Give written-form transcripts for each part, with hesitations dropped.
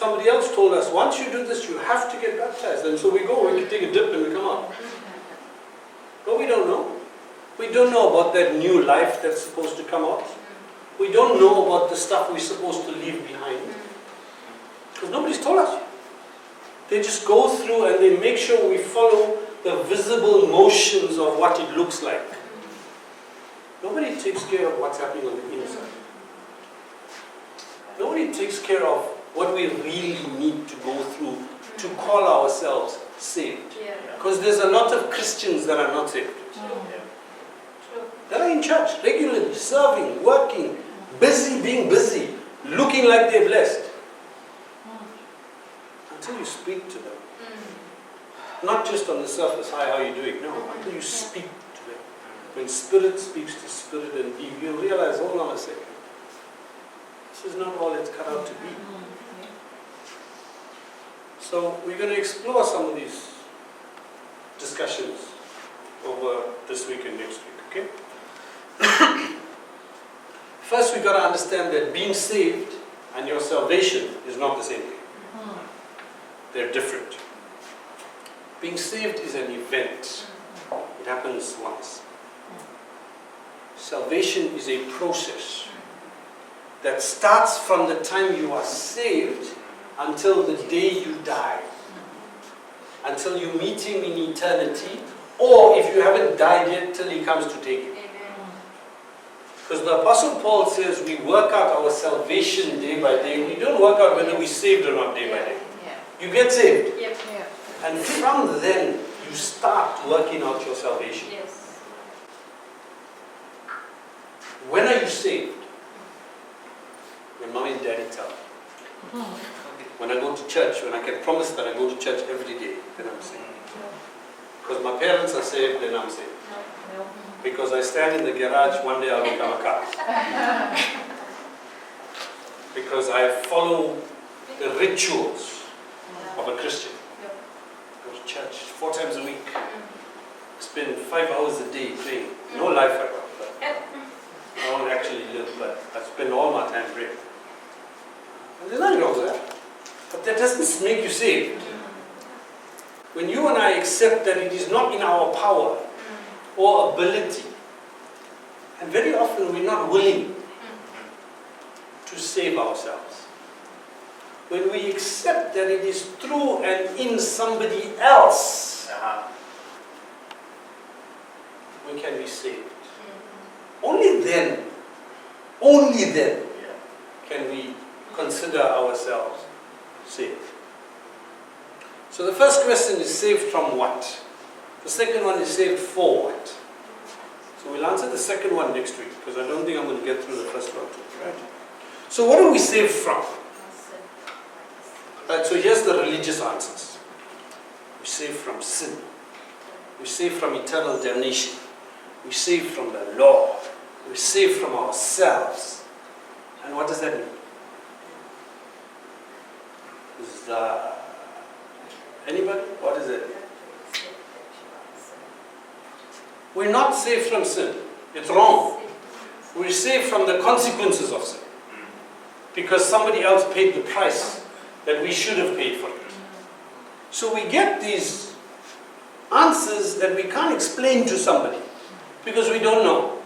Somebody else told us, once you do this, you have to get baptized. And so we go, we can take a dip and we come out. But we don't know. We don't know about that new life that's supposed to come out. We don't know about the stuff we're supposed to leave behind. Because nobody's told us. They just go through and they make sure we follow the visible motions of what it looks like. Nobody takes care of what's happening on the inside. Nobody takes care of what we really need to go through to call ourselves saved. Because there's a lot of Christians that are not saved. That are in church regularly, serving, working, busy, being busy, looking like they're blessed. Until you speak to them. Not just on the surface, hi, how are you doing? No, until you speak to them. When spirit speaks to spirit and you realize, hold on a second. This is not all it's cut out to be. So we're going to explore some of these discussions over this week and next week, okay? First, we've got to understand that being saved and your salvation is not the same thing. They're different. Being saved is an event. It happens once. Salvation is a process that starts from the time you are saved until the day you die. Until you meet Him in eternity, or if you haven't died yet, till He comes to take you. Because the Apostle Paul says we work out our salvation day by day. We don't work out whether we're saved or not day by day. You get saved. And from then, you start working out your salvation. When are you saved? When Mom and Daddy tell me. When I go to church, when I can promise that I go to church every day, then I'm saved. Because my parents are saved, then I'm saved. Because I stand in the garage, one day I'll become a car. Because I follow the rituals of a Christian. Go to church 4 times a week. Spend 5 hours a day praying. No life I got, but I won't actually live, but I spend all my time praying. And there's nothing wrong with that. But that doesn't make you saved. When you and I accept that it is not in our power or ability, and very often we're not willing to save ourselves. When we accept that it is through and in somebody else, we can be saved. Only then can we consider ourselves saved. So the first question is saved from what? The second one is saved for what? So we'll answer the second one next week, because I don't think I'm going to get through the first one too, right? So what are we saved from? Right, so here's the religious answers. We're saved from sin. We're saved from eternal damnation. We're saved from the law. We're saved from ourselves. And what does that mean? Anybody? What is it? We're not saved from sin. It's wrong. We're saved from the consequences of sin. Because somebody else paid the price that we should have paid for it. So we get these answers that we can't explain to somebody because we don't know.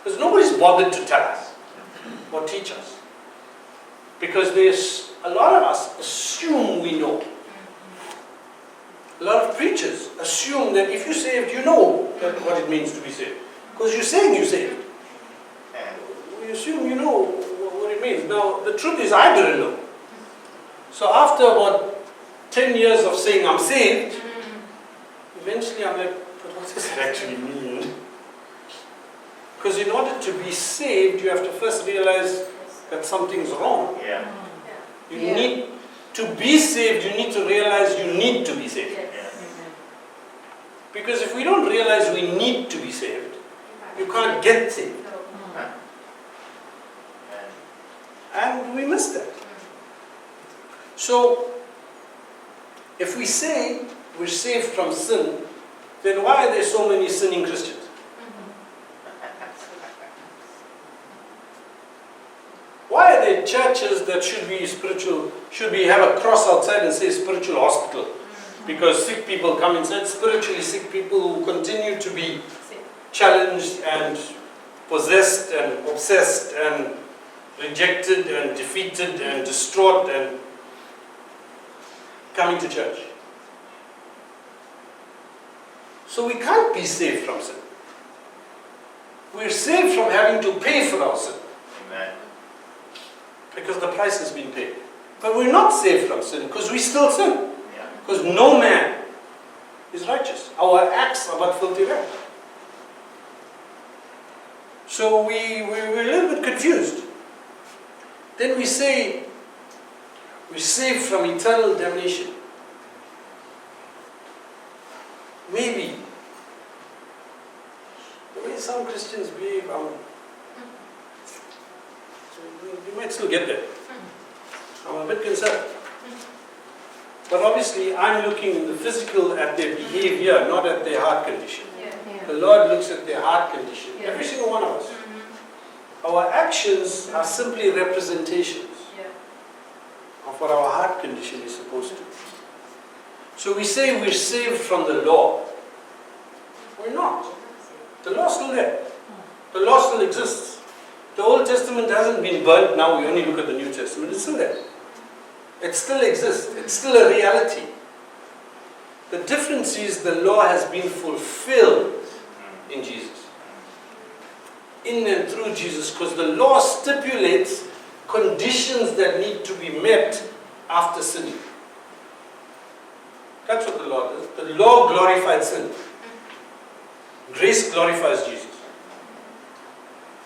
Because nobody's bothered to tell us or teach us. Because there's a lot of us assume we know. A lot of preachers assume that if you're saved, you know what it means to be saved. Because you're saying you're saved. We assume you know what it means. Now, the truth is, I didn't know. So after about 10 years of saying I'm saved, eventually I'm like, but what does it actually mean? Because in order to be saved, you have to first realize that something's wrong. You need to be saved, you need to realize you need to be saved. Because if we don't realize we need to be saved, you can't get saved. And we miss that. So, if we say we're saved from sin, then why are there so many sinning Christians? Why are there churches that should be spiritual Should we have a cross outside and say spiritual hospital? Because sick people come inside, spiritually sick people who continue to be challenged and possessed and obsessed and rejected and defeated and distraught and coming to church. So we can't be saved from sin. We're saved from having to pay for our sin. Amen. Because the price has been paid. But we're not saved from sin because we still sin. Yeah. Because no man is righteous. Our acts are but filthy rags. So we're a little bit confused. Then we say we're saved from eternal damnation. Maybe. The way some Christians behave, we might still get there. I'm a bit concerned. But obviously, I'm looking in the physical at their behavior, not at their heart condition. Yeah. The Lord looks at their heart condition. Yeah. Every single one of us. Our actions are simply representations of what our heart condition is supposed to be. So we say we're saved from the law. We're not. The law's still there. The law still exists. The Old Testament hasn't been burnt, now we only look at the New Testament. It's still there. It still exists. It's still a reality. The difference is the law has been fulfilled in Jesus. In and through Jesus, because the law stipulates conditions that need to be met after sinning. That's what the law does. The law glorified sin. Grace glorifies Jesus.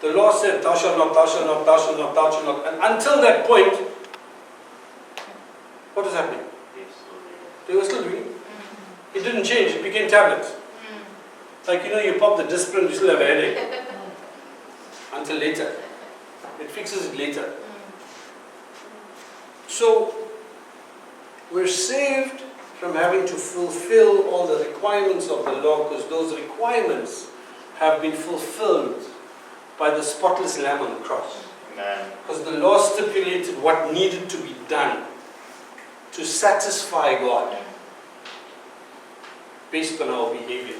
The law said, thou shalt not, thou shalt not, thou shalt not, thou shalt not. And until that point, what is happening? They were still doing it. It didn't change, it became tablets. Like, you pop the Disprin, you still have a headache. Until later. It fixes it later. So, we're saved from having to fulfill all the requirements of the law, because those requirements have been fulfilled by the spotless Lamb on the cross. Amen. Because the law stipulated what needed to be done to satisfy God based on our behavior.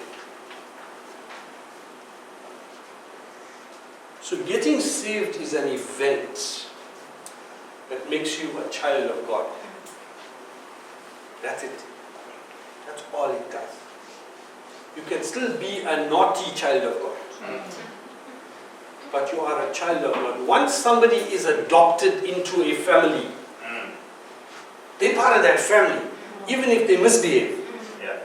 So getting saved is an event that makes you a child of God. That's it. That's all it does. You can still be a naughty child of God. But you are a child of God. Once somebody is adopted into a family, they're part of that family, even if they misbehave. Yeah.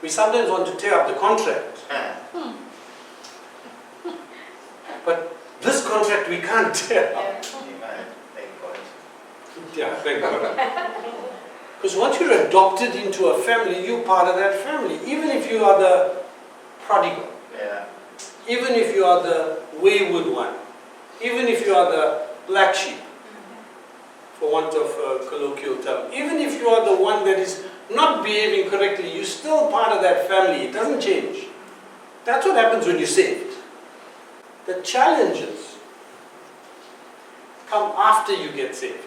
We sometimes want to tear up the contract. But this contract we can't tear up. Amen. Thank God. Yeah, thank God. Because once you're adopted into a family, you're part of that family. Even if you are the prodigal. Yeah. Even if you are the wayward one. Even if you are the black sheep. For want of a colloquial term. Even if you are the one that is not behaving correctly, you're still part of that family. It doesn't change. That's what happens when you're saved. The challenges come after you get saved.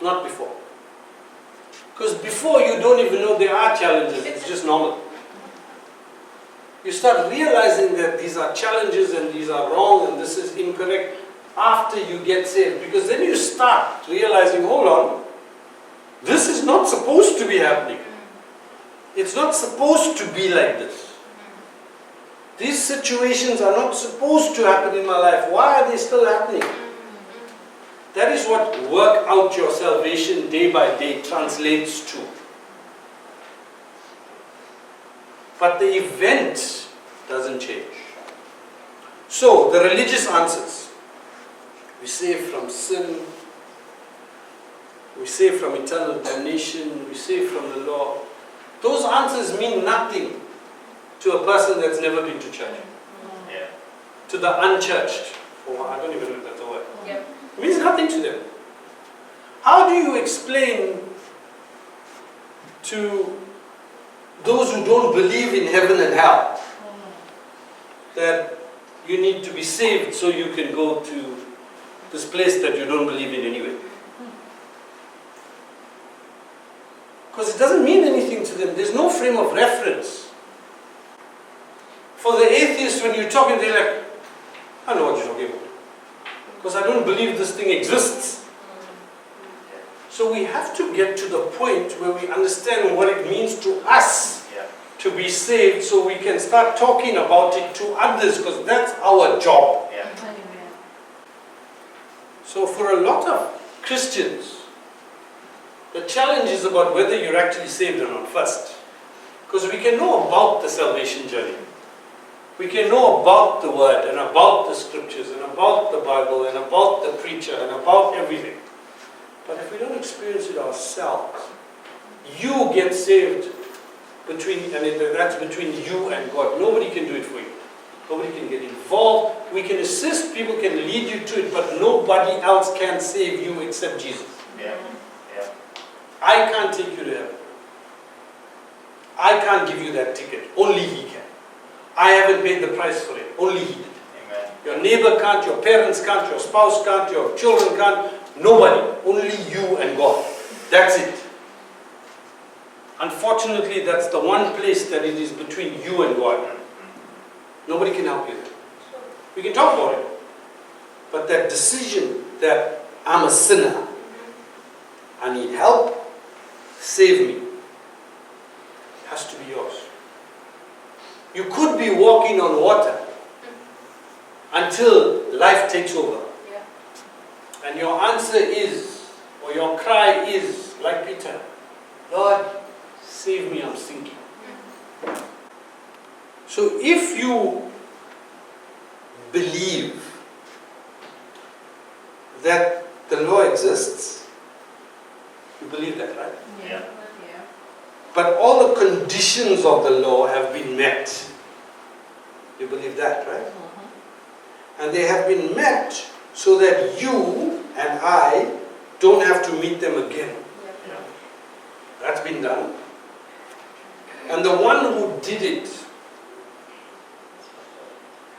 Not before. Because before you don't even know there are challenges. It's just normal. You start realizing that these are challenges and these are wrong and this is incorrect after you get saved. Because then you start realizing, hold on, this is not supposed to be happening. It's not supposed to be like this. These situations are not supposed to happen in my life. Why are they still happening? That is what work out your salvation day by day translates to. But the event doesn't change. So, the religious answers. We save from sin. We save from eternal damnation. We save from the law. Those answers mean nothing to a person that's never been to church. Yeah. To the unchurched. Oh, I don't even know if that's a word. Yep. It means nothing to them. How do you explain to those who don't believe in heaven and hell that you need to be saved so you can go to this place that you don't believe in anyway. Because it doesn't mean anything to them. There's no frame of reference. For the atheists, when you talk and they're like, I know what you're talking about. Because I don't believe this thing exists. So we have to get to the point where we understand what it means to us to be saved, so we can start talking about it to others, because that's our job. So for a lot of Christians, the challenge is about whether you're actually saved or not first. Because we can know about the salvation journey. We can know about the Word and about the Scriptures and about the Bible and about the preacher and about everything. But if we don't experience it ourselves, you get saved that's between you and God. Nobody can do it for you. Nobody can get involved. We can assist, people can lead you to it, but nobody else can save you except Jesus. I can't take you to heaven. I can't give you that ticket. Only He can. I haven't paid the price for it. Only He did. Amen. Your neighbor can't, your parents can't, your spouse can't, your children can't. Nobody. Only you and God. That's it. Unfortunately, that's the one place that it is between you and God. Nobody can help you there. We can talk about it. But that decision that I'm a sinner, I need help, save me, has to be yours. You could be walking on water until life takes over. And your answer is, or your cry is, like Peter, Lord, save me, I'm sinking. So if you believe that the law exists, you believe that, right? Yeah. But all the conditions of the law have been met. You believe that, right? And they have been met so that you and I don't have to meet them again. That's been done. And the one who did it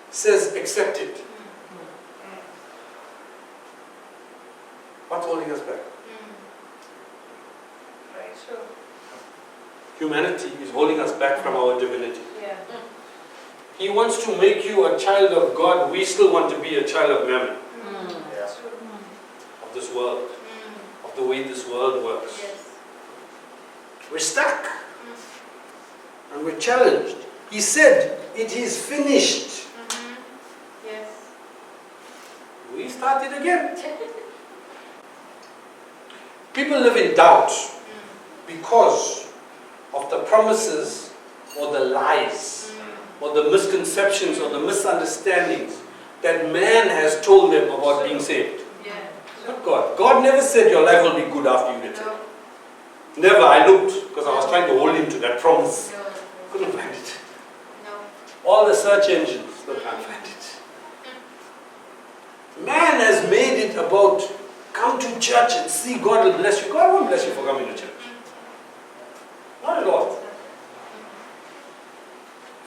says, accept it. What's holding us back? Humanity is holding us back from our divinity. He wants to make you a child of God. We still want to be a child of mammon. Of this world. Of the way this world works. We're stuck. And we're challenged. He said, it is finished. We started again. People live in doubt because of the promises or the lies or the misconceptions or the misunderstandings that man has told them about being saved. Not God. God never said your life will be good after you get saved. Never. I looked because I was trying to hold him to that promise. Couldn't find it. All the search engines, still can't find it. Man has made it about come to church and see God will bless you. God won't bless you for coming to church. Not at all.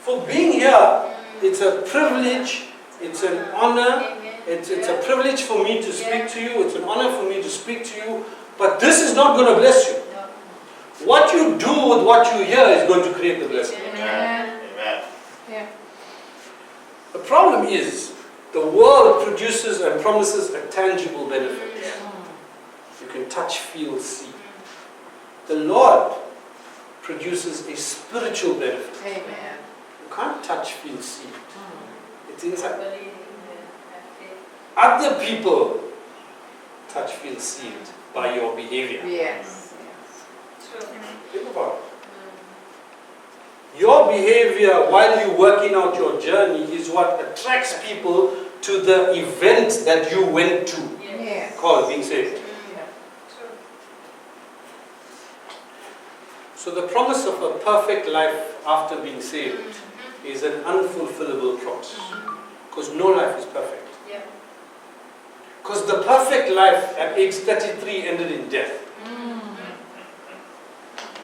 For being here, it's a privilege, it's an honor, it's a privilege for me to speak to you, it's an honor for me to speak to you, but this is not going to bless you. What you do with what you hear is going to create the blessing. Amen. The problem is, the world produces and promises a tangible benefit. You can touch, feel, see. The Lord produces a spiritual benefit. You can't touch, feel, see. It's inside. Other people touch, feel, see it by your behavior. Think about it. Your behavior while you're working out your journey is what attracts people to the event that you went to, called being saved. So the promise of a perfect life after being saved is an unfulfillable promise. Because no life is perfect. Because the perfect life at age 33 ended in death.